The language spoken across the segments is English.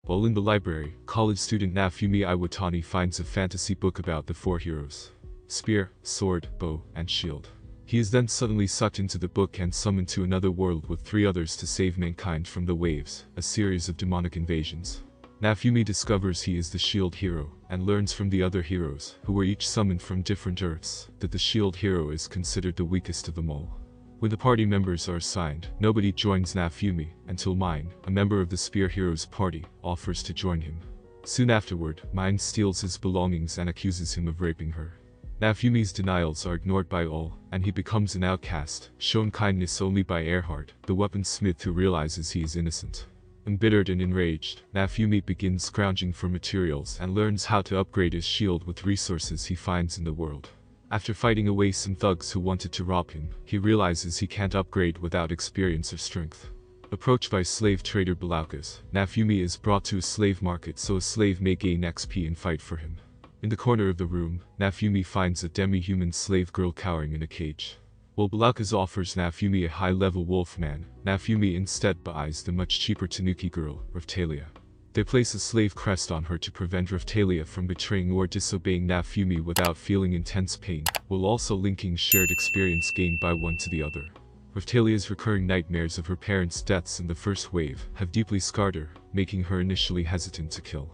While in the library, college student Naofumi Iwatani finds a fantasy book about the four heroes: spear, sword, bow, and shield. He is then suddenly sucked into the book and summoned to another world with three others to save mankind from the Waves, a series of demonic invasions. Naofumi discovers he is the shield hero, and learns from the other heroes, who were each summoned from different Earths, that the shield hero is considered the weakest of them all. When the party members are assigned, nobody joins Naofumi, until Mine, a member of the spear hero's party, offers to join him. Soon afterward, Mine steals his belongings and accuses him of raping her. Naofumi's denials are ignored by all, and he becomes an outcast, shown kindness only by Earhart, the weaponsmith who realizes he is innocent. Embittered and enraged, Naofumi begins scrounging for materials and learns how to upgrade his shield with resources he finds in the world. After fighting away some thugs who wanted to rob him, he realizes he can't upgrade without experience or strength. Approached by slave trader Belaukas, Naofumi is brought to a slave market so a slave may gain XP and fight for him. In the corner of the room, Naofumi finds a demi-human slave girl cowering in a cage. While Belaukas offers Naofumi a high-level wolfman, Naofumi instead buys the much cheaper Tanuki girl, Raphtalia. They place a slave crest on her to prevent Raphtalia from betraying or disobeying Naofumi without feeling intense pain, while also linking shared experience gained by one to the other. Raphtalia's recurring nightmares of her parents' deaths in the first wave have deeply scarred her, making her initially hesitant to kill.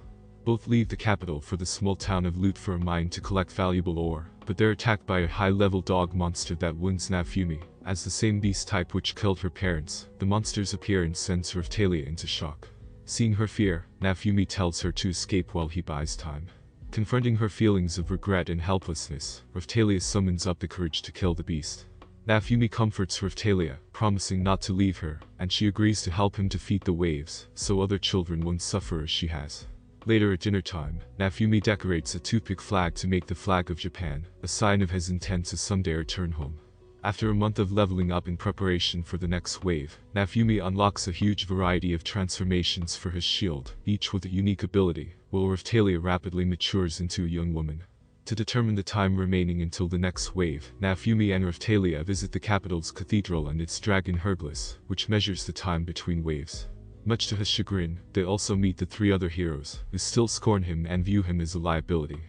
Both leave the capital for the small town of Loot for a mine to collect valuable ore, but they're attacked by a high-level dog monster that wounds Naofumi. As the same beast type which killed her parents, the monster's appearance sends Raphtalia into shock. Seeing her fear, Naofumi tells her to escape while he buys time. Confronting her feelings of regret and helplessness, Raphtalia summons up the courage to kill the beast. Naofumi comforts Raphtalia, promising not to leave her, and she agrees to help him defeat the waves, so other children won't suffer as she has. Later at dinner time, Naofumi decorates a toothpick flag to make the flag of Japan, a sign of his intent to someday return home. After a month of leveling up in preparation for the next wave, Naofumi unlocks a huge variety of transformations for his shield, each with a unique ability, while Raphtalia rapidly matures into a young woman. To determine the time remaining until the next wave, Naofumi and Raphtalia visit the capital's cathedral and its dragon Herbless, which measures the time between waves. Much to his chagrin, they also meet the three other heroes, who still scorn him and view him as a liability.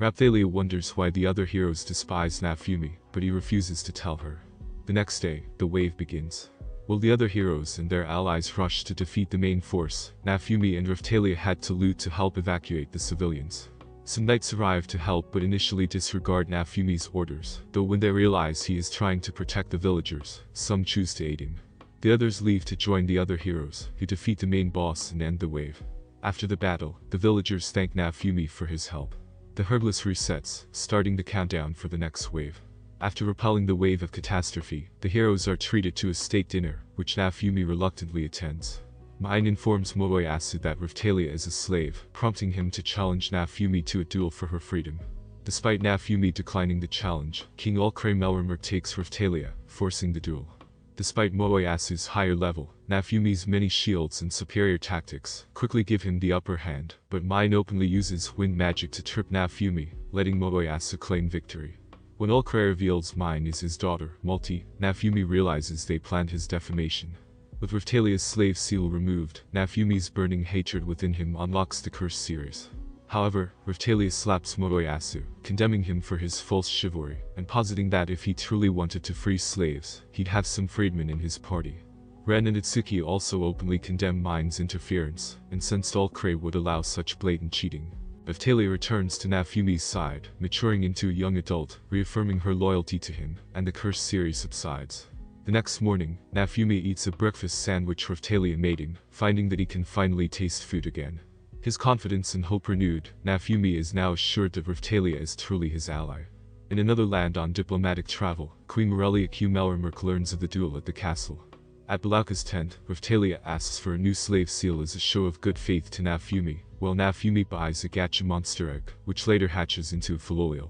Raphtalia wonders why the other heroes despise Naofumi, but he refuses to tell her. The next day, the wave begins. While the other heroes and their allies rush to defeat the main force, Naofumi and Raphtalia head to Loot to help evacuate the civilians. Some knights arrive to help but initially disregard Naofumi's orders, though when they realize he is trying to protect the villagers, some choose to aid him. The others leave to join the other heroes, who defeat the main boss and end the wave. After the battle, the villagers thank Naofumi for his help. The Herbless resets, starting the countdown for the next wave. After repelling the Wave of Catastrophe, the heroes are treated to a state dinner, which Naofumi reluctantly attends. Mine informs Moeyasu that Raphtalia is a slave, prompting him to challenge Naofumi to a duel for her freedom. Despite Naofumi declining the challenge, King Malty Melromarc takes Raphtalia, forcing the duel. Despite Moeyasu's higher level, Naofumi's many shields and superior tactics quickly give him the upper hand, but Mine openly uses wind magic to trip Naofumi, letting Moeyasu claim victory. When Malty reveals Mine is his daughter, Malty, Naofumi realizes they planned his defamation. With Raphtalia's slave seal removed, Naofumi's burning hatred within him unlocks the curse series. However, Raphtalia slaps Moeyasu, condemning him for his false chivalry, and positing that if he truly wanted to free slaves, he'd have some freedmen in his party. Ren and Itsuki also openly condemn Mine's interference, incensed Malty would allow such blatant cheating. Raphtalia returns to Naofumi's side, maturing into a young adult, reaffirming her loyalty to him, and the curse series subsides. The next morning, Naofumi eats a breakfast sandwich Raphtalia made him, finding that he can finally taste food again. His confidence and hope renewed, Naofumi is now assured that Raphtalia is truly his ally. In another land on diplomatic travel, Queen Malty Melromarc learns of the duel at the castle. At Belauka's tent, Raphtalia asks for a new slave seal as a show of good faith to Naofumi, while Naofumi buys a gacha monster egg, which later hatches into a Philolial.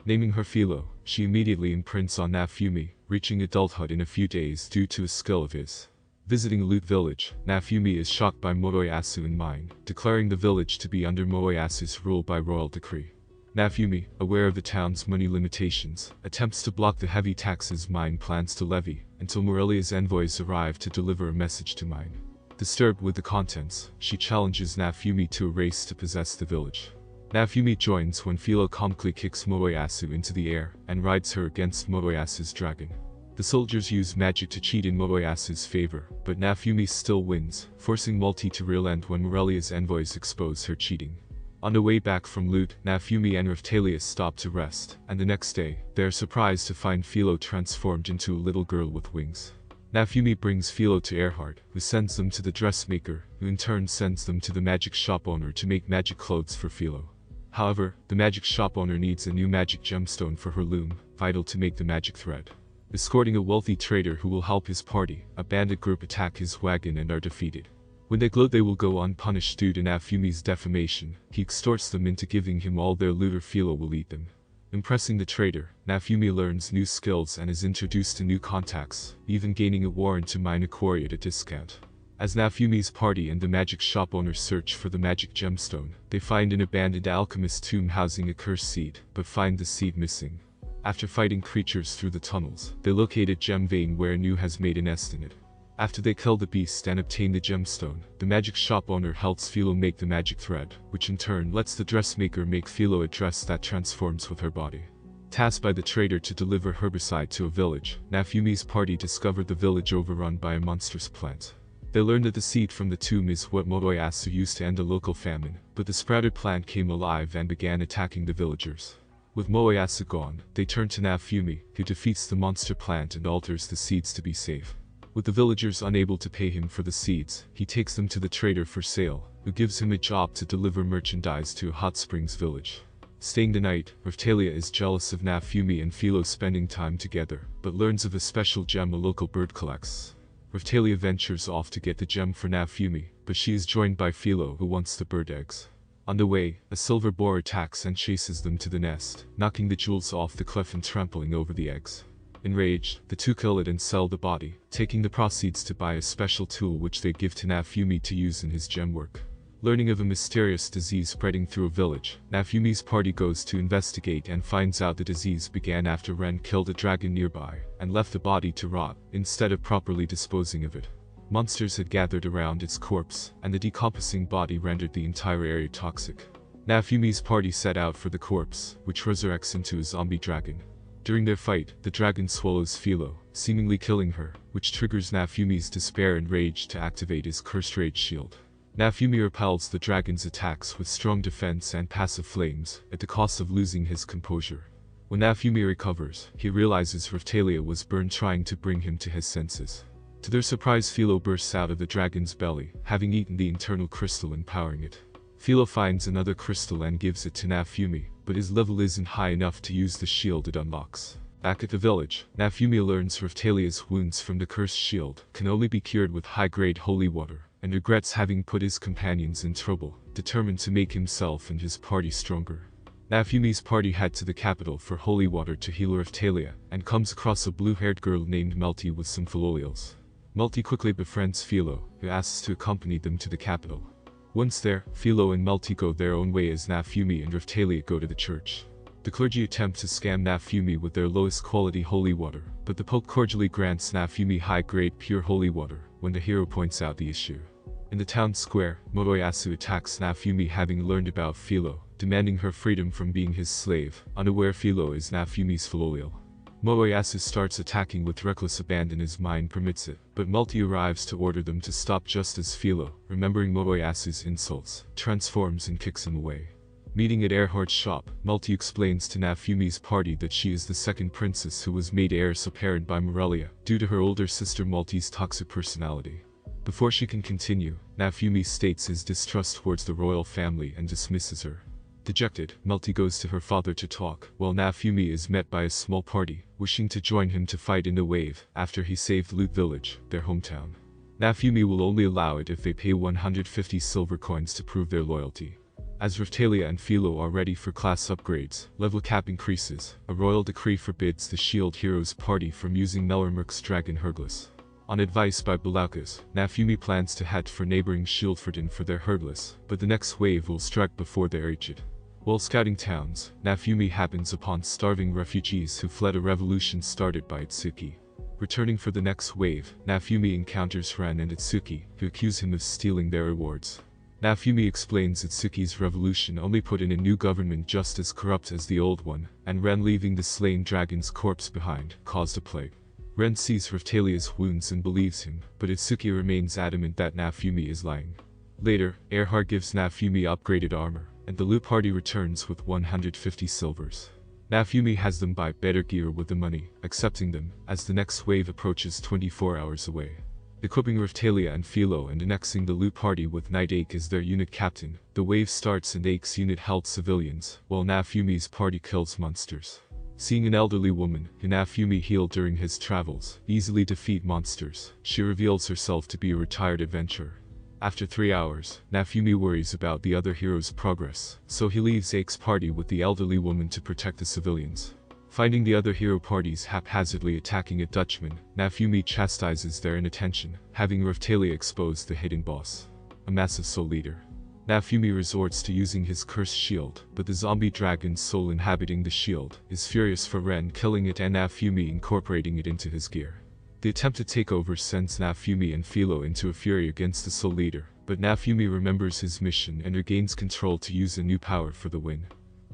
Naming her Philo, she immediately imprints on Naofumi, reaching adulthood in a few days due to a skill of his. Visiting Loot Village, Naofumi is shocked by Moeyasu and Mine, declaring the village to be under Moeyasu's rule by royal decree. Naofumi, aware of the town's money limitations, attempts to block the heavy taxes Mine plans to levy, until Morelia's envoys arrive to deliver a message to Mine. Disturbed with the contents, she challenges Naofumi to a race to possess the village. Naofumi joins when Philo comically kicks Motoyasu into the air and rides her against Motoyasu's dragon. The soldiers use magic to cheat in Motoyasu's favor, but Naofumi still wins, forcing Malty to relent when Morelia's envoys expose her cheating. On the way back from loot, Naofumi and Raphtalia stop to rest, and the next day, they are surprised to find Philo transformed into a little girl with wings. Naofumi brings Philo to Earhart, who sends them to the dressmaker, who in turn sends them to the magic shop owner to make magic clothes for Philo. However, the magic shop owner needs a new magic gemstone for her loom, vital to make the magic thread. Escorting a wealthy trader who will help his party, a bandit group attack his wagon and are defeated. When they gloat they will go unpunished due to Naofumi's defamation, he extorts them into giving him all their loot or Philo will eat them. Impressing the trader, Naofumi learns new skills and is introduced to new contacts, even gaining a warrant to mine a quarry at a discount. As Naofumi's party and the magic shop owner search for the magic gemstone, they find an abandoned alchemist tomb housing a cursed seed, but find the seed missing. After fighting creatures through the tunnels, they locate a gem vein where Nu has made a nest in it. After they kill the beast and obtain the gemstone, the magic shop owner helps Philo make the magic thread, which in turn lets the dressmaker make Philo a dress that transforms with her body. Tasked by the trader to deliver herbicide to a village, Naofumi's party discovered the village overrun by a monstrous plant. They learn that the seed from the tomb is what Motoyasu used to end a local famine, but the sprouted plant came alive and began attacking the villagers. With Motoyasu gone, they turn to Naofumi, who defeats the monster plant and alters the seeds to be safe. With the villagers unable to pay him for the seeds, he takes them to the trader for sale, who gives him a job to deliver merchandise to a hot springs village. Staying the night, Raphtalia is jealous of Naofumi and Philo spending time together, but learns of a special gem a local bird collects. Raphtalia ventures off to get the gem for Naofumi, but she is joined by Philo who wants the bird eggs. On the way, a silver boar attacks and chases them to the nest, knocking the jewels off the cliff and trampling over the eggs. Enraged, the two kill it and sell the body, taking the proceeds to buy a special tool which they give to Naofumi to use in his gem work. Learning of a mysterious disease spreading through a village, Naofumi's party goes to investigate and finds out the disease began after Ren killed a dragon nearby, and left the body to rot, instead of properly disposing of it. Monsters had gathered around its corpse, and the decomposing body rendered the entire area toxic. Naofumi's party set out for the corpse, which resurrects into a zombie dragon. During their fight, the dragon swallows Philo, seemingly killing her, which triggers Naofumi's despair and rage to activate his cursed rage shield. Naofumi repels the dragon's attacks with strong defense and passive flames, at the cost of losing his composure. When Naofumi recovers, he realizes Raphtalia was burned trying to bring him to his senses. To their surprise, Philo bursts out of the dragon's belly, having eaten the internal crystal and powering it. Philo finds another crystal and gives it to Naofumi, but his level isn't high enough to use the shield it unlocks. Back at the village, Naofumi learns Raphtalia's wounds from the cursed shield can only be cured with high-grade holy water, and regrets having put his companions in trouble, determined to make himself and his party stronger. Naofumi's party head to the capital for holy water to heal Raphtalia, and comes across a blue-haired girl named Malty with some fillolials. Malty quickly befriends Philo, who asks to accompany them to the capital. Once there, Philo and Malty go their own way as Naofumi and Raphtalia go to the church. The clergy attempt to scam Naofumi with their lowest quality holy water, but the Pope cordially grants Naofumi high-grade pure holy water, when the hero points out the issue. In the town square, Motoyasu attacks Naofumi having learned about Philo, demanding her freedom from being his slave, unaware Philo is Naofumi's fillolial. Motoyasu starts attacking with reckless abandon his mind permits it, but Malty arrives to order them to stop just as Philo, remembering Motoyasu's insults, transforms and kicks him away. Meeting at Earhart's shop, Malty explains to Naofumi's party that she is the second princess who was made heiress apparent by Morelia, due to her older sister Malty's toxic personality. Before she can continue, Naofumi states his distrust towards the royal family and dismisses her. Dejected, Malty goes to her father to talk, while Naofumi is met by a small party, wishing to join him to fight in the wave, after he saved Loot Village, their hometown. Naofumi will only allow it if they pay 150 silver coins to prove their loyalty. As Raphtalia and Philo are ready for class upgrades, level cap increases, a royal decree forbids the Shield Heroes party from using Melromarc's dragon Hergless. On advice by Belaukas, Naofumi plans to head for neighboring Shieldforden for their Hergless, but the next wave will strike before they reach it. While scouting towns, Naofumi happens upon starving refugees who fled a revolution started by Itsuki. Returning for the next wave, Naofumi encounters Ren and Itsuki, who accuse him of stealing their rewards. Naofumi explains Itsuki's revolution only put in a new government just as corrupt as the old one, and Ren leaving the slain dragon's corpse behind caused a plague. Ren sees Raphtalia's wounds and believes him, but Itsuki remains adamant that Naofumi is lying. Later, Earhart gives Naofumi upgraded armor, and the loot party returns with 150 silvers. Naofumi has them buy better gear with the money, accepting them, as the next wave approaches 24 hours away. Equipping Raphtalia and Philo and annexing the loot party with Night Ache as their unit captain, the wave starts and Ache's unit helps civilians, while Naofumi's party kills monsters. Seeing an elderly woman, who Naofumi healed during his travels, easily defeat monsters, she reveals herself to be a retired adventurer. After 3 hours, Naofumi worries about the other heroes' progress, so he leaves Ache's party with the elderly woman to protect the civilians. Finding the other hero parties haphazardly attacking a Dutchman, Naofumi chastises their inattention, having Raphtalia expose the hidden boss, a massive soul leader. Naofumi resorts to using his cursed shield, but the zombie dragon's soul inhabiting the shield is furious for Ren killing it and Naofumi incorporating it into his gear. The attempted takeover sends Naofumi and Philo into a fury against the soul leader, but Naofumi remembers his mission and regains control to use a new power for the win.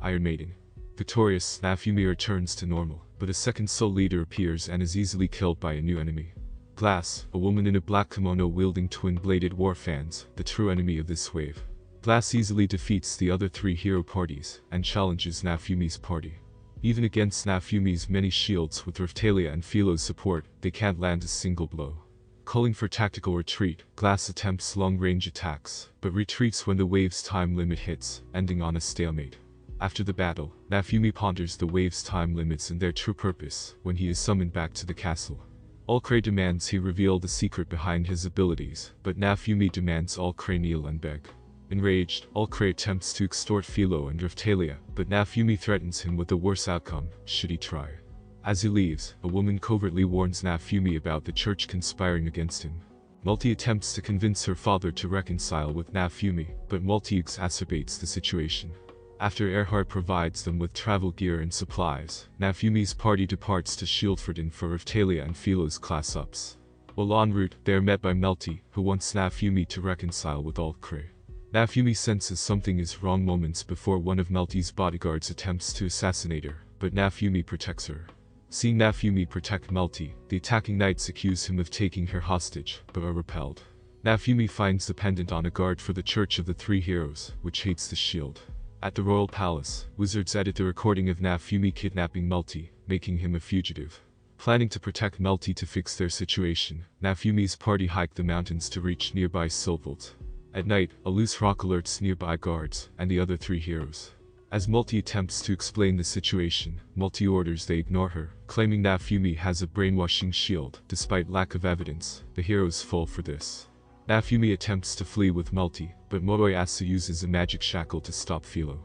Iron Maiden. Victorious, Naofumi returns to normal, but a second soul leader appears and is easily killed by a new enemy. Glass, a woman in a black kimono wielding twin-bladed war fans, the true enemy of this wave. Glass easily defeats the other 3 hero parties, and challenges Naofumi's party. Even against Naofumi's many shields with Raphtalia and Philo's support, they can't land a single blow. Calling for tactical retreat, Glass attempts long-range attacks, but retreats when the wave's time limit hits, ending on a stalemate. After the battle, Naofumi ponders the wave's time limits and their true purpose, when he is summoned back to the castle. Allcray demands he reveal the secret behind his abilities, but Naofumi demands Allcray kneel and beg. Enraged, Allcray attempts to extort Philo and Raphtalia, but Naofumi threatens him with a worse outcome, should he try. As he leaves, a woman covertly warns Naofumi about the church conspiring against him. Malty attempts to convince her father to reconcile with Naofumi, but Malty exacerbates the situation. After Earhart provides them with travel gear and supplies, Naofumi's party departs to Shieldforden for Raphtalia and Philo's class ups. While en route, they are met by Malty, who wants Naofumi to reconcile with Allcray. Naofumi senses something is wrong moments before one of Malty's bodyguards attempts to assassinate her, but Naofumi protects her. Seeing Naofumi protect Malty, the attacking knights accuse him of taking her hostage, but are repelled. Naofumi finds the pendant on a guard for the Church of the 3 Heroes, which hates the shield. At the royal palace, wizards edit the recording of Naofumi kidnapping Malty, making him a fugitive. Planning to protect Malty to fix their situation, Naofumi's party hike the mountains to reach nearby Silvold. At night, a loose rock alerts nearby guards, and the other 3 heroes. As Malty attempts to explain the situation, Malty orders they ignore her, claiming Naofumi has a brainwashing shield. Despite lack of evidence, the heroes fall for this. Naofumi attempts to flee with Malty, but Moroyasu uses a magic shackle to stop Philo.